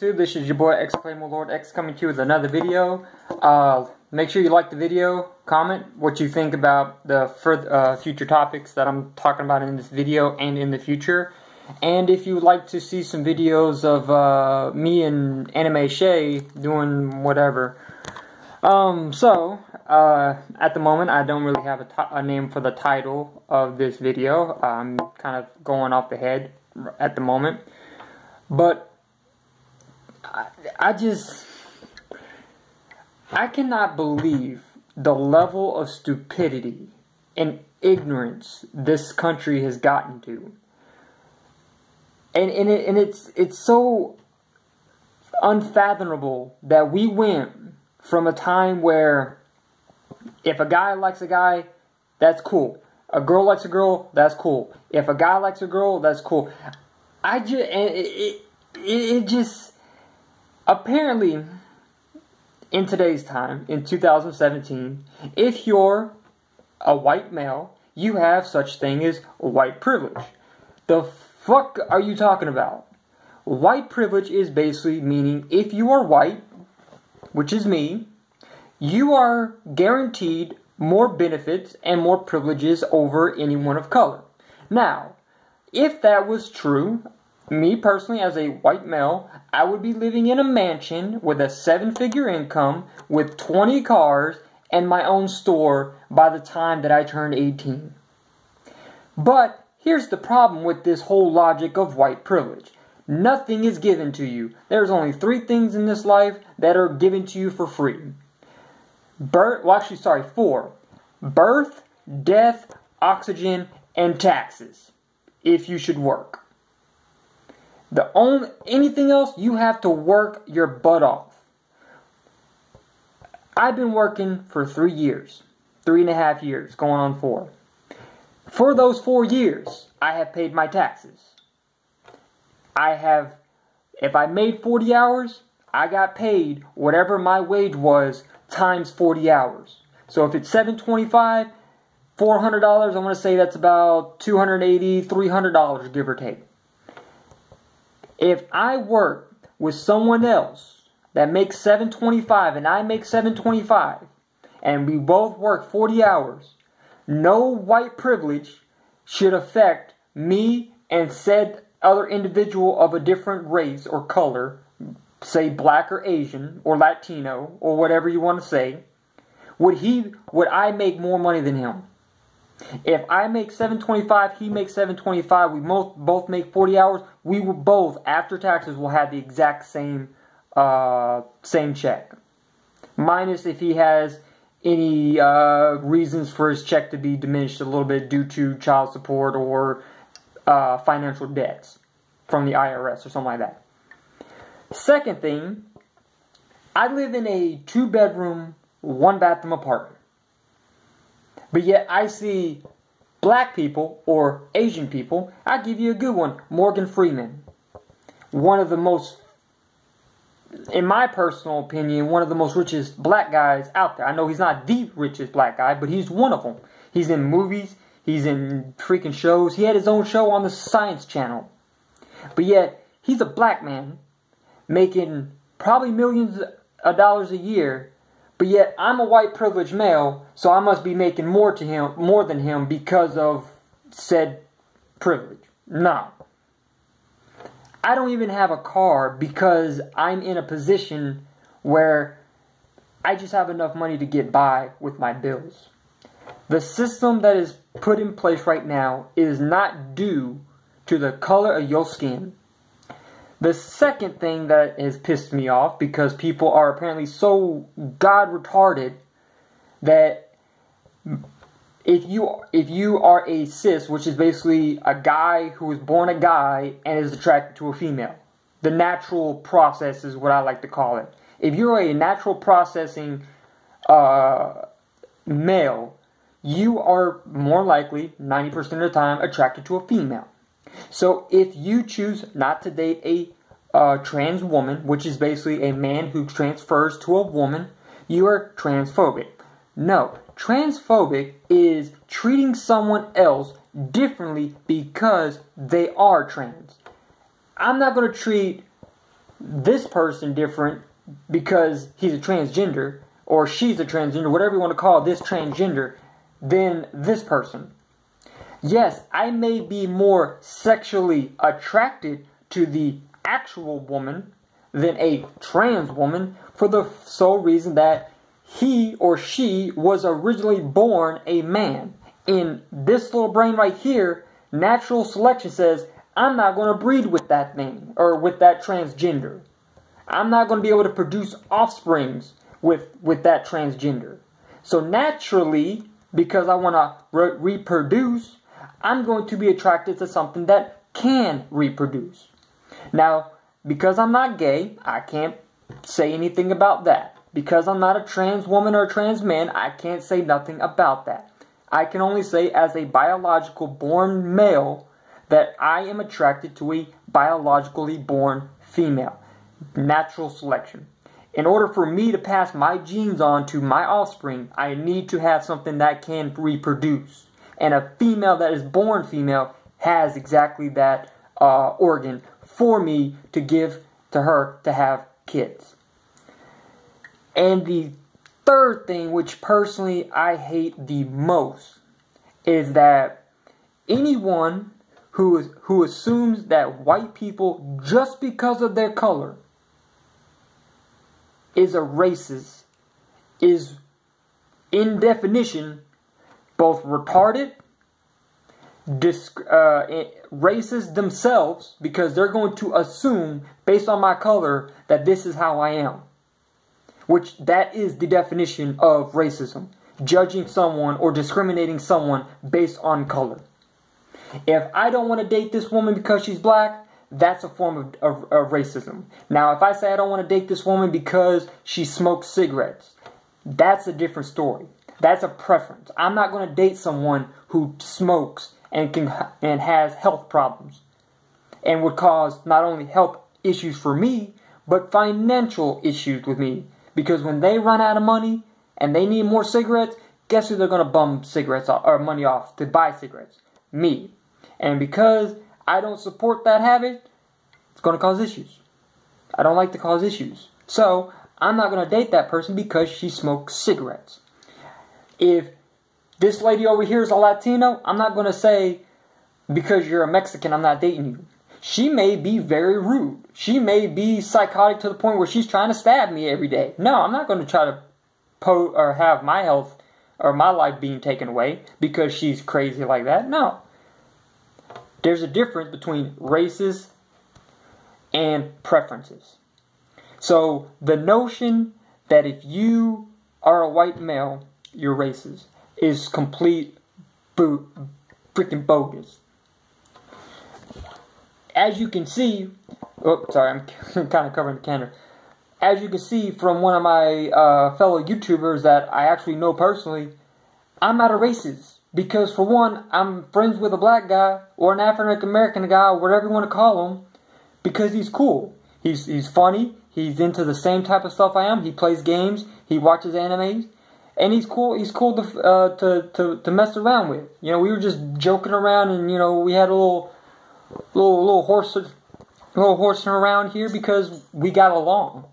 YouTube? This is your boy X Claymore Lord X coming to you with another video. Make sure you like the video, comment what you think about the future topics that I'm talking about in this video and in the future. And if you would like to see some videos of me and Anime Shay doing whatever. At the moment I don't really have a name for the title of this video. I'm kind of going off the head at the moment. But I cannot believe the level of stupidity and ignorance this country has gotten to. And it's so unfathomable that we went from a time where if a guy likes a guy, that's cool. A girl likes a girl, that's cool. If a guy likes a girl, that's cool. Apparently, in today's time, in 2017, if you're a white male, you have such thing as white privilege. The fuck are you talking about? White privilege is basically meaning if you are white, which is me, you are guaranteed more benefits and more privileges over anyone of color. Now, if that was true, me personally as a white male, I would be living in a mansion with a 7-figure income with 20 cars and my own store by the time that I turned 18. But here's the problem with this whole logic of white privilege. Nothing is given to you. There's only 3 things in this life that are given to you for free. 4. Birth, death, oxygen, and taxes. If you should work. Anything else, you have to work your butt off. I've been working for 3 years. 3.5 years, going on 4. For those 4 years, I have paid my taxes. If I made 40 hours, I got paid whatever my wage was times 40 hours. So if it's $725, $400, I want to say that's about $280, $300, give or take. If I work with someone else that makes $725 and I make $725 and we both work 40 hours, no white privilege should affect me and said other individual of a different race or color, say black or Asian or Latino or whatever you want to say. Would I make more money than him? If I make $725, he makes $725, we both make 40 hours, we will both, after taxes, will have the exact same check. Minus if he has any reasons for his check to be diminished a little bit due to child support or financial debts from the IRS or something like that. Second thing, I live in a 2-bedroom, 1-bathroom apartment. But yet I see black people or Asian people. I'll give you a good one. Morgan Freeman. One of the most, in my personal opinion, one of the most richest black guys out there. I know he's not the richest black guy, but he's one of them. He's in movies. He's in freaking shows. He had his own show on the Science Channel. But yet, he's a black man making probably millions of dollars a year. But yet, I'm a white privileged male, so I must be making more than him because of said privilege. No. I don't even have a car because I'm in a position where I just have enough money to get by with my bills. The system that is put in place right now is not due to the color of your skin. The second thing that has pissed me off, because people are apparently so god retarded, that if you are a cis, which is basically a guy who was born a guy and is attracted to a female, the natural process is what I like to call it. If you're a natural processing male, you are more likely, 90% of the time, attracted to a female. So if you choose not to date a trans woman, which is basically a man who transfers to a woman, you are transphobic. No, transphobic is treating someone else differently because they are trans. I'm not going to treat this person different because he's a transgender, or she's a transgender, whatever you want to call this transgender, than this person. Yes, I may be more sexually attracted to the actual woman than a trans woman for the sole reason that he or she was originally born a man. In this little brain right here, natural selection says, I'm not going to breed with that thing, or with that transgender. I'm not going to be able to produce offsprings with that transgender. So naturally, because I want to reproduce, I'm going to be attracted to something that can reproduce. Now, because I'm not gay, I can't say anything about that. Because I'm not a trans woman or a trans man, I can't say nothing about that. I can only say as a biological born male that I am attracted to a biologically born female. Natural selection. In order for me to pass my genes on to my offspring, I need to have something that can reproduce. And a female that is born female has exactly that organ for me to give to her to have kids. And the third thing, which personally I hate the most, is that anyone who assumes that white people, just because of their color, is a racist, is in definition both retarded, racist themselves, because they're going to assume based on my color that this is how I am. Which that is the definition of racism. Judging someone or discriminating someone based on color. If I don't want to date this woman because she's black, that's a form of racism. Now, if I say I don't want to date this woman because she smokes cigarettes, that's a different story. That's a preference. I'm not going to date someone who smokes and has health problems and would cause not only health issues for me, but financial issues with me. Because when they run out of money and they need more cigarettes, guess who they're going to bum cigarettes or money off to buy cigarettes? Me. And because I don't support that habit, it's going to cause issues. I don't like to cause issues. So, I'm not going to date that person because she smokes cigarettes. If this lady over here is a Latino, I'm not going to say, because you're a Mexican, I'm not dating you. She may be very rude. She may be psychotic to the point where she's trying to stab me every day. No, I'm not going to try to have my health or my life being taken away because she's crazy like that. No. There's a difference between races and preferences. So the notion that if you are a white male, you're racist is complete freaking bogus. As you can see, I'm kind of covering the camera. As you can see from one of my fellow YouTubers that I actually know personally, I'm not a racist. Because for one, I'm friends with a black guy, or an African American guy, or whatever you want to call him, because he's cool. He's funny, he's into the same type of stuff I am, he plays games, he watches animes, and he's cool to mess around with. You know, we were just joking around, and you know, we had a little horsing around here because we got along.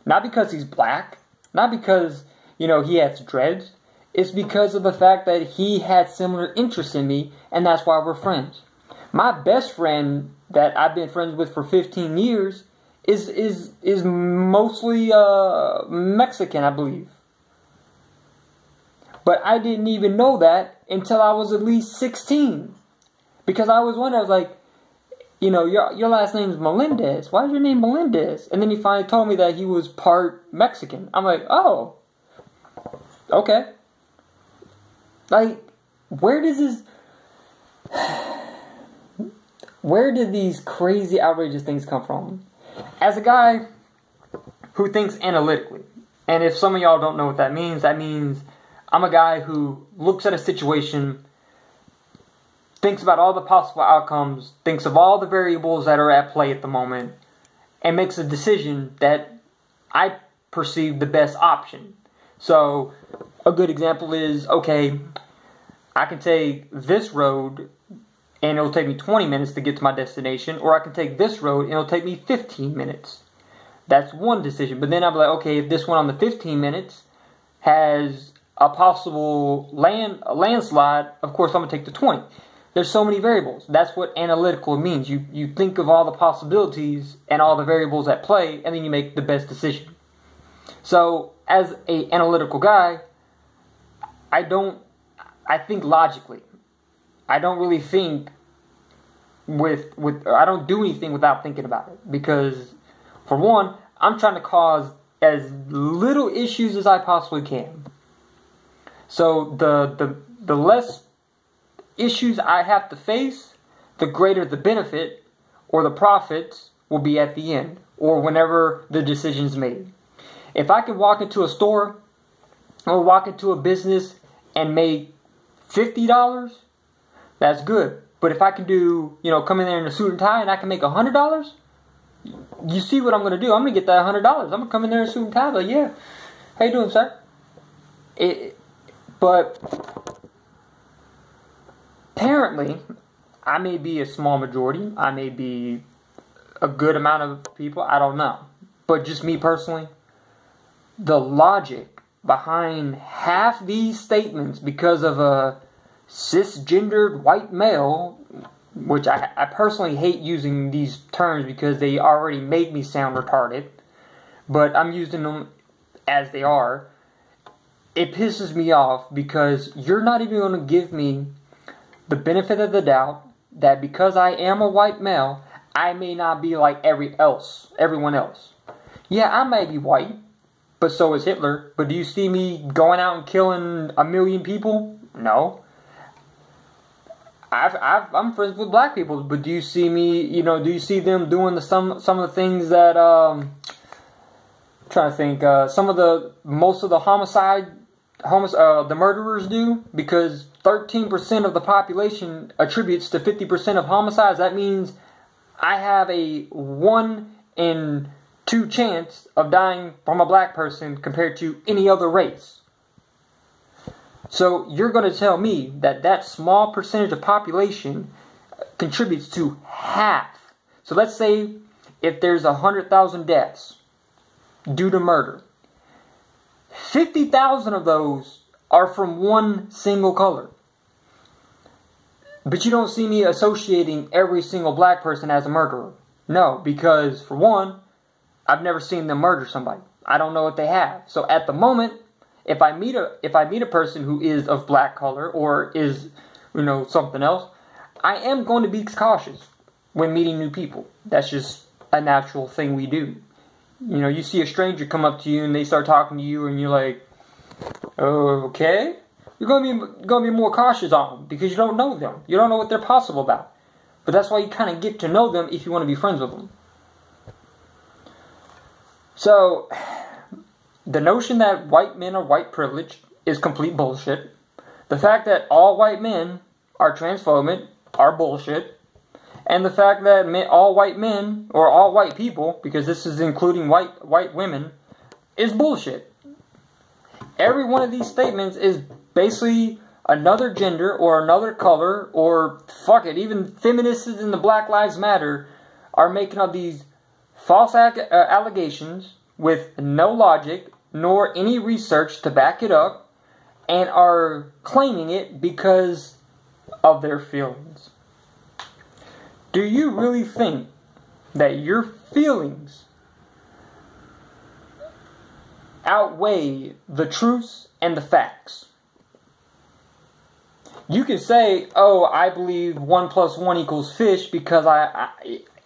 Not because he's black, not because, you know, he has dreads. It's because of the fact that he had similar interests in me, and that's why we're friends. My best friend that I've been friends with for 15 years is mostly Mexican, I believe. But I didn't even know that until I was at least 16. Because I was wondering, I was like, you know, your last name is Melendez. Why is your name Melendez? And then he finally told me that he was part Mexican. I'm like, oh, okay. Like, where did these crazy, outrageous things come from? As a guy who thinks analytically, and if some of y'all don't know what that means I'm a guy who looks at a situation, thinks about all the possible outcomes, thinks of all the variables that are at play at the moment, and makes a decision that I perceive the best option. So, a good example is, okay, I can take this road and it'll take me 20 minutes to get to my destination, or I can take this road and it'll take me 15 minutes. That's one decision. But then I'll be like, okay, if this one on the 15 minutes has a possible landslide, of course I'm going to take the 20. There's so many variables. That's what analytical means. You think of all the possibilities and all the variables at play, and then you make the best decision. So, as an analytical guy, I think logically. I don't really think I don't do anything without thinking about it. Because, for one, I'm trying to cause as little issues as I possibly can. So, the less issues I have to face, the greater the benefit or the profits will be at the end, or whenever the decision's made. If I could walk into a store or walk into a business and make $50, that's good. But if I can do, come in there in a suit and tie and I can make $100, you see what I'm going to do. I'm going to get that $100. I'm going to come in there in a suit and tie, but yeah, how you doing, sir? But apparently, I may be a small majority. I may be a good amount of people. I don't know. But just me personally, the logic behind half these statements because of a cisgendered white male, which I personally hate using these terms because they already make me sound retarded, but I'm using them as they are. It pisses me off because you're not even going to give me the benefit of the doubt that because I am a white male, I may not be like everyone else. Yeah, I may be white, but so is Hitler. But do you see me going out and killing 1 million people? No. I'm friends with black people, but do you see me? Do you see them doing some of the things that trying to think most of the the murderers do? Because 13% of the population attributes to 50% of homicides. That means I have a 1 in 2 chance of dying from a black person compared to any other race. So you're going to tell me that small percentage of population contributes to half. So let's say if there's 100,000 deaths due to murder, 50,000 of those are from one single color. But you don't see me associating every single black person as a murderer. No, because for one, I've never seen them murder somebody. I don't know what they have. So at the moment, if I meet a person who is of black color or is, something else, I am going to be cautious when meeting new people. That's just a natural thing we do. You see a stranger come up to you and they start talking to you and you're like, okay? You're going to be more cautious on them because you don't know them. You don't know what they're possible about. But that's why you kind of get to know them if you want to be friends with them. So, the notion that white men are white privileged is complete bullshit. The fact that all white men are transphobic are bullshit. And the fact that all white men, or all white people, because this is including white women, is bullshit. Every one of these statements is basically another gender or another color, or fuck it, even feminists in the Black Lives Matter are making up these false allegations with no logic nor any research to back it up, and are claiming it because of their feelings. Do you really think that your feelings outweigh the truths and the facts? You can say, oh, I believe 1 + 1 equals fish because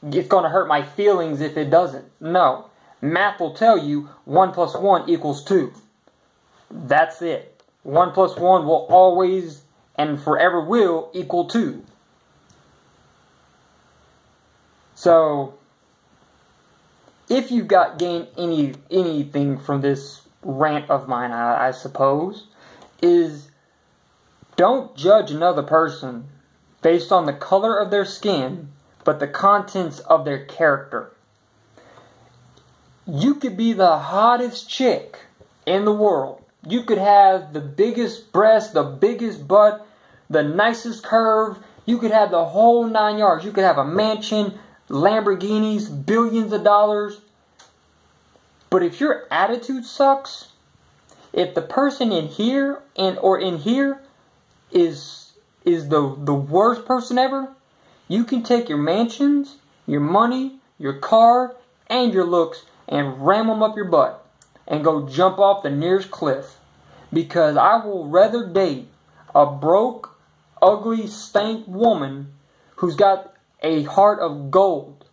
it's going to hurt my feelings if it doesn't. No. Math will tell you 1 + 1 equals 2. That's it. 1 + 1 will always and forever will equal 2. So, if you gained anything from this rant of mine, I suppose, is don't judge another person based on the color of their skin, but the contents of their character. You could be the hottest chick in the world. You could have the biggest breast, the biggest butt, the nicest curve. You could have the whole 9 yards. You could have a mansion, Lamborghinis, billions of dollars. But if your attitude sucks, if the person in here or in here is the worst person ever, you can take your mansions, your money, your car, and your looks and ram them up your butt and go jump off the nearest cliff. Because I will rather date a broke, ugly, stank woman who's got a heart of gold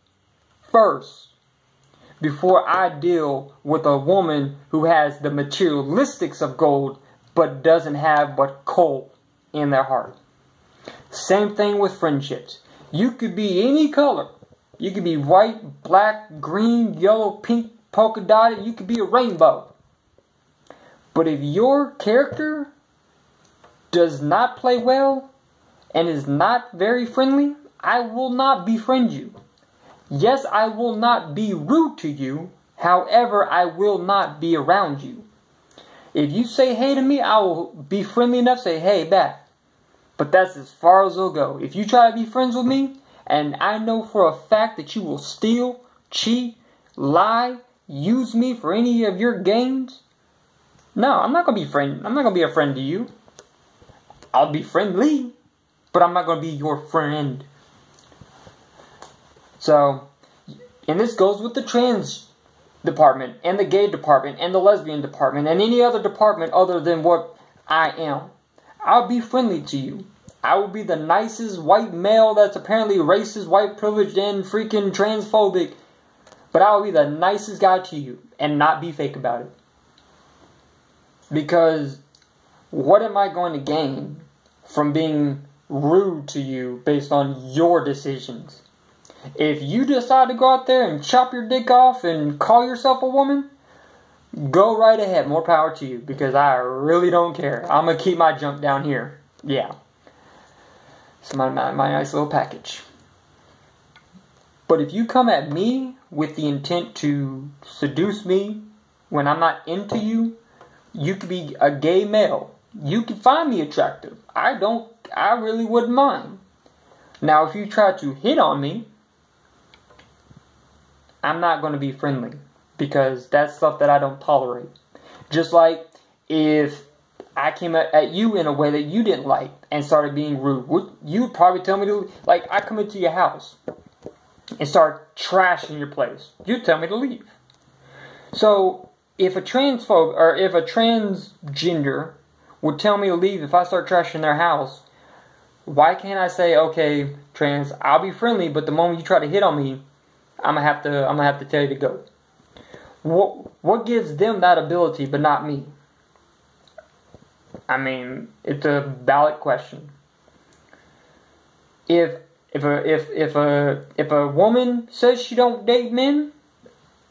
first before I deal with a woman who has the materialistics of gold but doesn't have but coal in their heart. Same thing with friendships. You could be any color. You could be white, black, green, yellow, pink, polka dotted. You could be a rainbow. But if your character does not play well and is not very friendly, I will not befriend you. Yes, I will not be rude to you. However, I will not be around you. If you say hey to me, I will be friendly enough to say hey back. But that's as far as it'll go. If you try to be friends with me, and I know for a fact that you will steal, cheat, lie, use me for any of your games, no, I'm not gonna be a friend to you. I'll be friendly, but I'm not gonna be your friend. So, and this goes with the trans department, and the gay department, and the lesbian department, and any other department other than what I am. I'll be friendly to you. I will be the nicest white male that's apparently racist, white privileged, and freaking transphobic. But I will be the nicest guy to you, and not be fake about it. Because what am I going to gain from being rude to you based on your decisions? If you decide to go out there and chop your dick off and call yourself a woman, go right ahead. More power to you. Because I really don't care. I'm going to keep my junk down here. Yeah. It's my nice little package. But if you come at me with the intent to seduce me when I'm not into you, you could be a gay male. You could find me attractive. I really wouldn't mind. Now, if you try to hit on me, I'm not going to be friendly. Because that's stuff that I don't tolerate. Just like if I came at you in a way that you didn't like and started being rude, you'd probably tell me to, like, I come into your house and start trashing your place. You'd tell me to leave. So, if a transphobe, or if a transgender would tell me to leave if I start trashing their house, why can't I say, okay, trans, I'll be friendly, but the moment you try to hit on me, I'm gonna have to tell you to go. What gives them that ability but not me? I mean, it's a valid question. If a woman says she don't date men,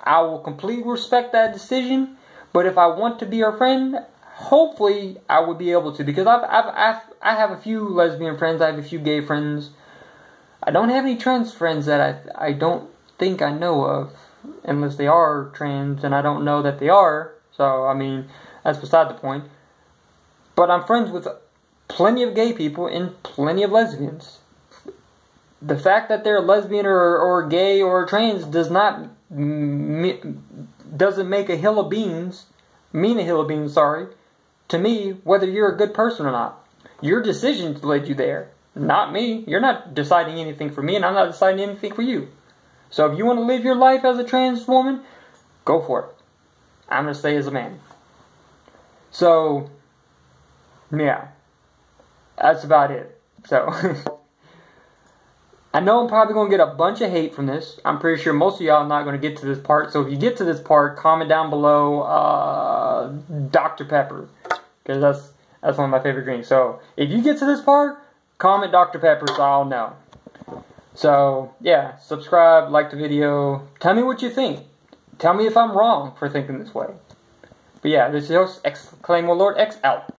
I will completely respect that decision. But if I want to be her friend, hopefully I would be able to, because I have a few lesbian friends, I have a few gay friends. I don't have any trans friends that I don't think I know of, unless they are trans, and I don't know that they are. So I mean, that's beside the point. But I'm friends with plenty of gay people and plenty of lesbians. The fact that they're lesbian or gay or trans doesn't make a hill of beans, to me, whether you're a good person or not. Your decision led you there, not me. You're not deciding anything for me, and I'm not deciding anything for you. So if you want to live your life as a trans woman, go for it. I'm going to stay as a man. So, yeah, that's about it. So, I know I'm probably going to get a bunch of hate from this. I'm pretty sure most of y'all are not going to get to this part. So if you get to this part, comment down below Dr. Pepper. Because that's one of my favorite drinks. So if you get to this part, comment Dr. Pepper so I'll know. So, yeah, subscribe, like the video. Tell me what you think. Tell me if I'm wrong for thinking this way. But yeah, this is your host, Claymore Lord X out.